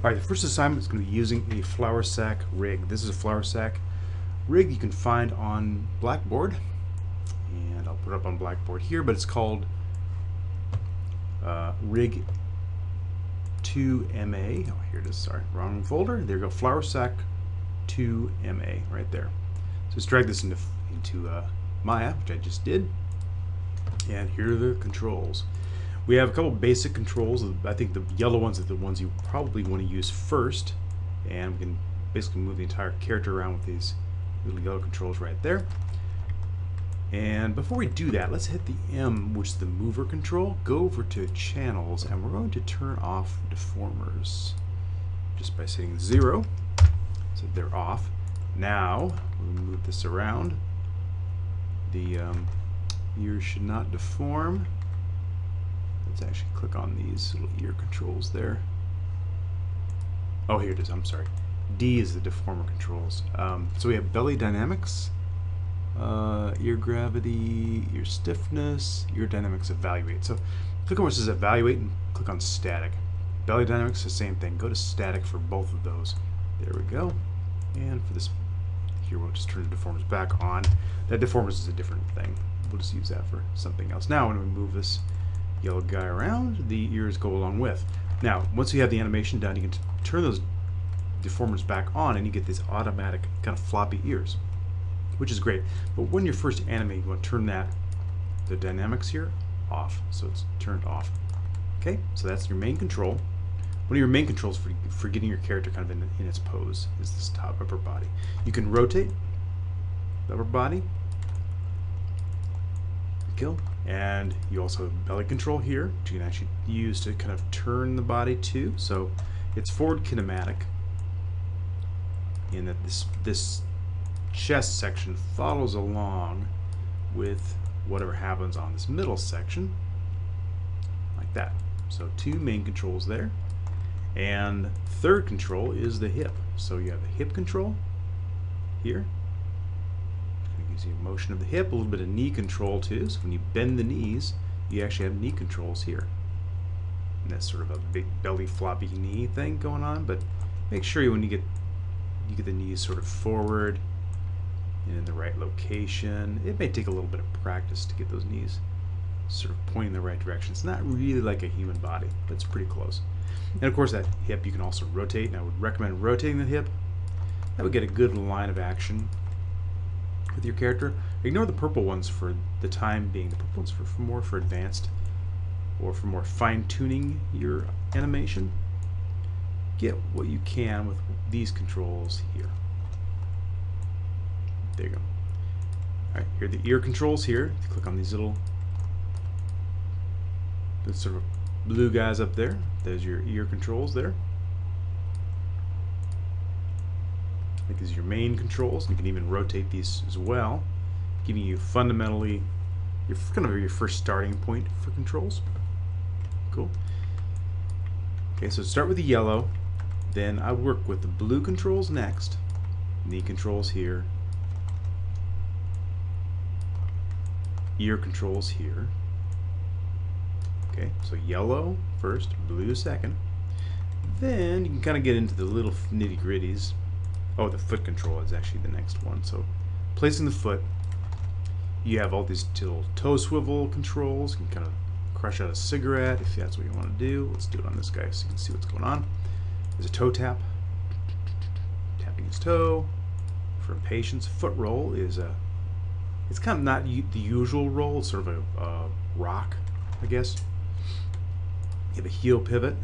All right, the first assignment is going to be using a FlourSack rig. This is a FlourSack rig you can find on Blackboard, and I'll put it up on Blackboard here, but it's called Rig 2MA. Oh, here it is. Sorry, wrong folder. There you go. FlourSack 2MA right there. So let's drag this into Maya, which I just did, and here are the controls. We have a couple basic controls. I think the yellow ones are the ones you probably want to use first, and we can basically move the entire character around with these little yellow controls right there. And before we do that, let's hit the M, which is the mover control. Go over to channels, and we're going to turn off deformers just by setting 0, so they're off. Now we move this around. The ears should not deform. Let's actually click on these little ear controls there. Oh, here it is. I'm sorry. D is the deformer controls. So we have belly dynamics, ear gravity, ear stiffness, ear dynamics evaluate. So click on where it says evaluate and click on static. Belly dynamics, the same thing. Go to static for both of those. There we go. And for this here, we'll just turn the deformers back on. That deformers is a different thing. We'll just use that for something else. Now when we move this yellow guy around, the ears go along with. Now, once you have the animation done, you can turn those deformers back on and you get these automatic kind of floppy ears, which is great. But when you're first animating, you want to turn the dynamics here off, so it's turned off. Okay, so that's your main control. One of your main controls for getting your character kind of in its pose is this top upper body. You can rotate the upper body, kill, and you also have belly control here, which you can actually use to kind of turn the body to. So it's forward kinematic in that this chest section follows along with whatever happens on this middle section, like that. So two main controls there. And third control is the hip. So you have a hip control here. Gives you motion of the hip, a little bit of knee control too. So when you bend the knees, you actually have knee controls here. And that's sort of a big belly floppy knee thing going on. But make sure when you get the knees sort of forward and in the right location. It may take a little bit of practice to get those knees sort of pointing in the right direction. It's not really like a human body, but it's pretty close. And of course that hip you can also rotate, and I would recommend rotating the hip. That would get a good line of action with your character. Ignore the purple ones for the time being. The purple ones for more for advanced or for more fine-tuning your animation. Get what you can with these controls here. There you go. Alright, here are the ear controls here. If you click on these little sort of blue guys up there, there's your ear controls there. I think these are your main controls. You can even rotate these as well, giving you fundamentally your first starting point for controls. Cool. Okay, so start with the yellow, then I work with the blue controls next, knee controls here, ear controls here. Okay, so yellow first, blue second. Then you can kind of get into the little nitty-gritties. Oh, the foot control is actually the next one. So placing the foot, you have all these little toe swivel controls. You can kind of crush out a cigarette if that's what you want to do. Let's do it on this guy so you can see what's going on. There's a toe tap, tapping his toe. For impatience, foot roll is it's kind of not the usual roll. It's sort of a rock, I guess. You have a heel pivot.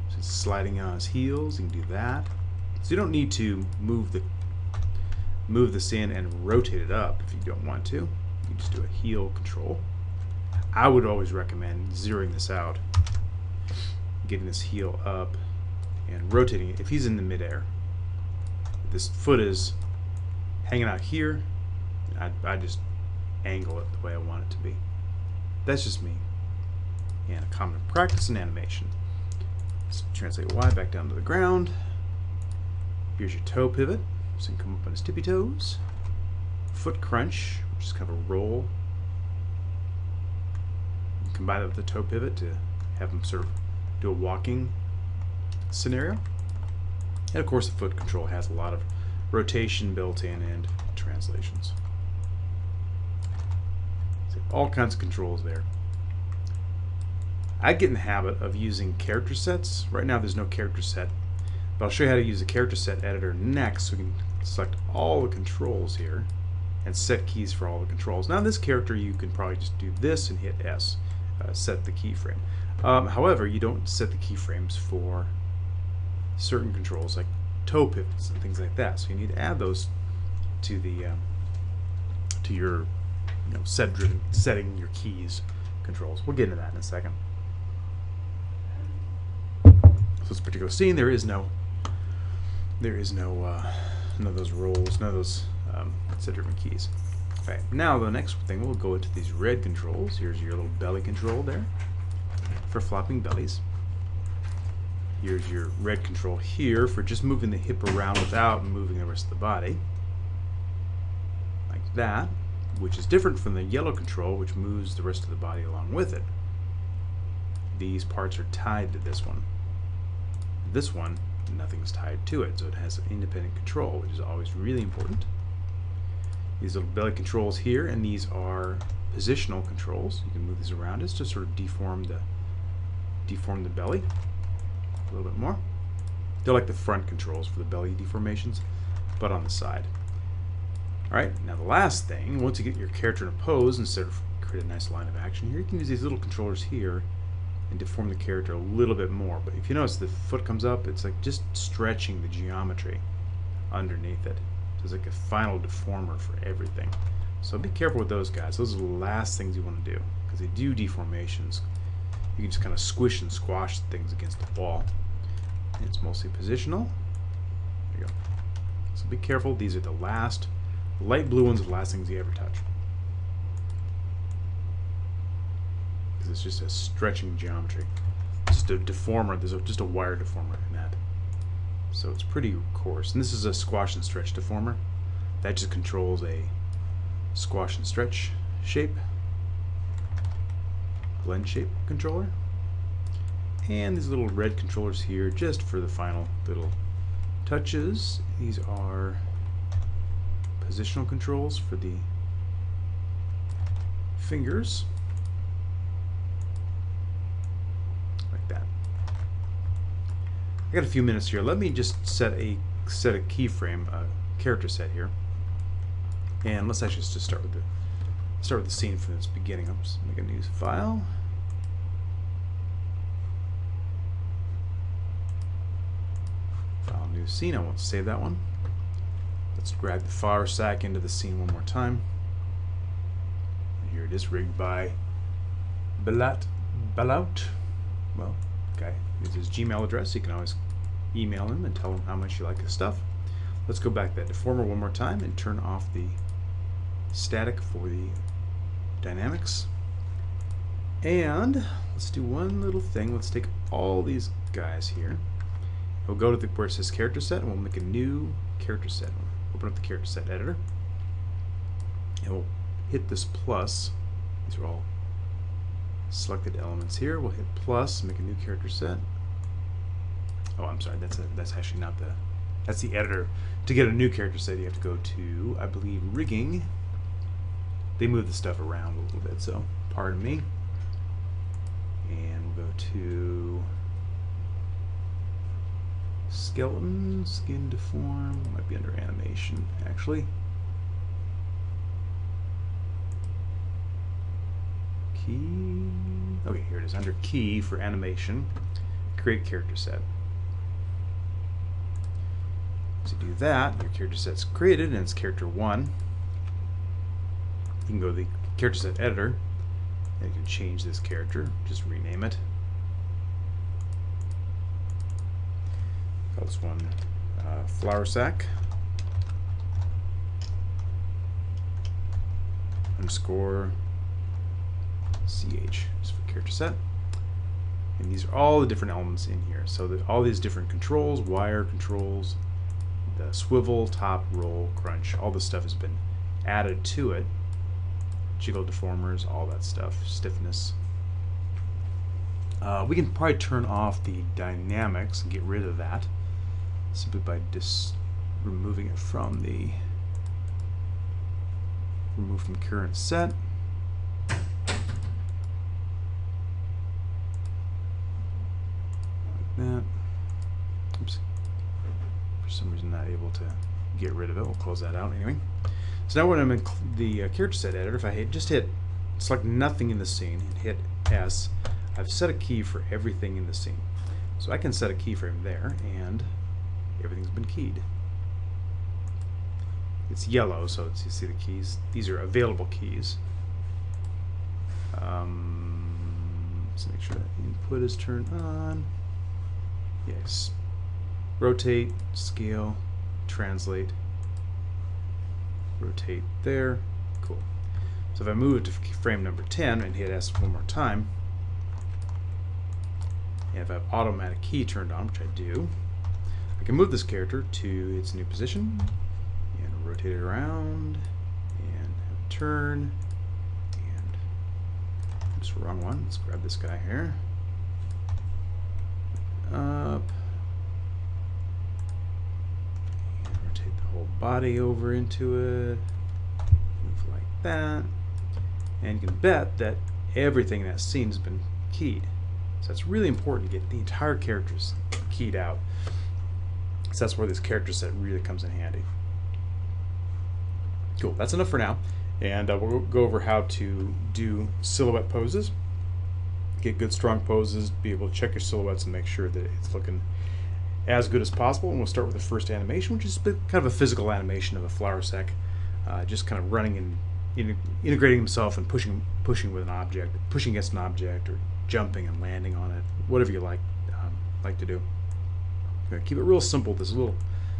So it's sliding on his heels. You can do that. So you don't need to move this in and rotate it up if you don't want to. You can just do a heel control. I would always recommend zeroing this out, getting this heel up and rotating it if he's in the midair. If this foot is hanging out here, I just angle it the way I want it to be. That's just me. And a common practice in animation. Let's translate Y back down to the ground. Here's your toe pivot, so you can come up on his tippy toes. Foot crunch, which is kind of a roll. You combine that with the toe pivot to have him sort of do a walking scenario. And of course the foot control has a lot of rotation built in and translations. So all kinds of controls there. I get in the habit of using character sets. Right now there's no character set, but I'll show you how to use the character set editor next, so we can select all the controls here and set keys for all the controls. Now this character, you can probably just do this and hit S, set the keyframe. However, you don't set the keyframes for certain controls like toe pivots and things like that, so you need to add those to the to your setting your keys controls. We'll get into that in a second. So this particular scene, there is no none of those roles, none of those set different keys. Okay, now the next thing, we'll go into these red controls. Here's your little belly control there for flopping bellies. Here's your red control here for just moving the hip around without moving the rest of the body, like that, which is different from the yellow control, which moves the rest of the body along with it. These parts are tied to this one. This one, nothing's tied to it, so it has an independent control, which is always really important. These little belly controls here, and these are positional controls. You can move these around just to sort of deform the belly a little bit more. They're like the front controls for the belly deformations, but on the side. Alright, now the last thing, once you get your character in a pose, instead of create a nice line of action here, you can use these little controllers here and deform the character a little bit more. But if you notice the foot comes up, it's like just stretching the geometry underneath it. So it's like a final deformer for everything. So be careful with those guys. Those are the last things you want to do, because they do deformations. You can just kind of squish and squash things against the wall. And it's mostly positional. There you go. So be careful. These are the last. The light blue ones are the last things you ever touch, because it's just a stretching geometry. Just a deformer. There's just a wire deformer in that. So it's pretty coarse. And this is a squash and stretch deformer. That just controls a squash and stretch shape. Blend shape controller. And these little red controllers here just for the final little touches. These are positional controls for the fingers. Like that. I got a few minutes here. Let me just set a keyframe, a character set here. And let's actually just start with the scene from its beginning. I'll just make a new file. File new scene. I want to save that one. Let's drag the FlourSack into the scene one more time. And here it is, rigged by Balaut. Well, okay. Here's his Gmail address. You can always email him and tell him how much you like his stuff. Let's go back to that deformer one more time and turn off the static for the dynamics. And let's do one little thing. Let's take all these guys here. We'll go to where it says character set, and we'll make a new character set. Open up the character set editor, and we'll hit this plus. These are all selected elements here. We'll hit plus, make a new character set. Oh, I'm sorry, that's actually not the, that's the editor. To get a new character set, you have to go to, I believe, rigging. They move the stuff around a little bit, so pardon me. And we'll go to skeleton, skin deform, might be under animation actually. Key, okay, here it is, under key for animation, create character set. To do that, your character set's created and it's character 1. You can go to the character set editor and you can change this character, just rename it. Call this one FlourSack _ CH, just for character set. And these are all the different elements in here. So all these different controls, wire controls, the swivel, top, roll, crunch, all this stuff has been added to it. Jiggle deformers, all that stuff, stiffness. We can probably turn off the dynamics and get rid of that simply by just removing it from the remove from current set. Like that. Oops. For some reason not able to get rid of it. We'll close that out anyway. So now when I'm in the character set editor, if I just hit select nothing in the scene and hit S, I've set a key for everything in the scene. So I can set a keyframe there and everything's been keyed. It's yellow, so you see the keys. These are available keys. Let's make sure that input is turned on. Yes. Rotate, scale, translate. Rotate there. Cool. So if I move it to frame number 10 and hit S one more time, and if I have automatic key turned on, which I do, I can move this character to its new position and rotate it around and have a turn. And oops, wrong one. Let's grab this guy here. Up. And rotate the whole body over into it. Move like that. And you can bet that everything in that scene has been keyed. So it's really important to get the entire characters keyed out. So that's where this character set really comes in handy. Cool, that's enough for now. And we'll go over how to do silhouette poses. Get good strong poses, be able to check your silhouettes and make sure that it's looking as good as possible. And we'll start with the first animation, which is kind of a physical animation of a flour sack, just kind of running and integrating himself and pushing with an object, pushing against an object, or jumping and landing on it, whatever you like to do. Keep it real simple. This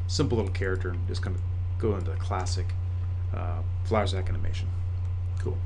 simple little character, and just kind of go into the classic flour sack animation. Cool.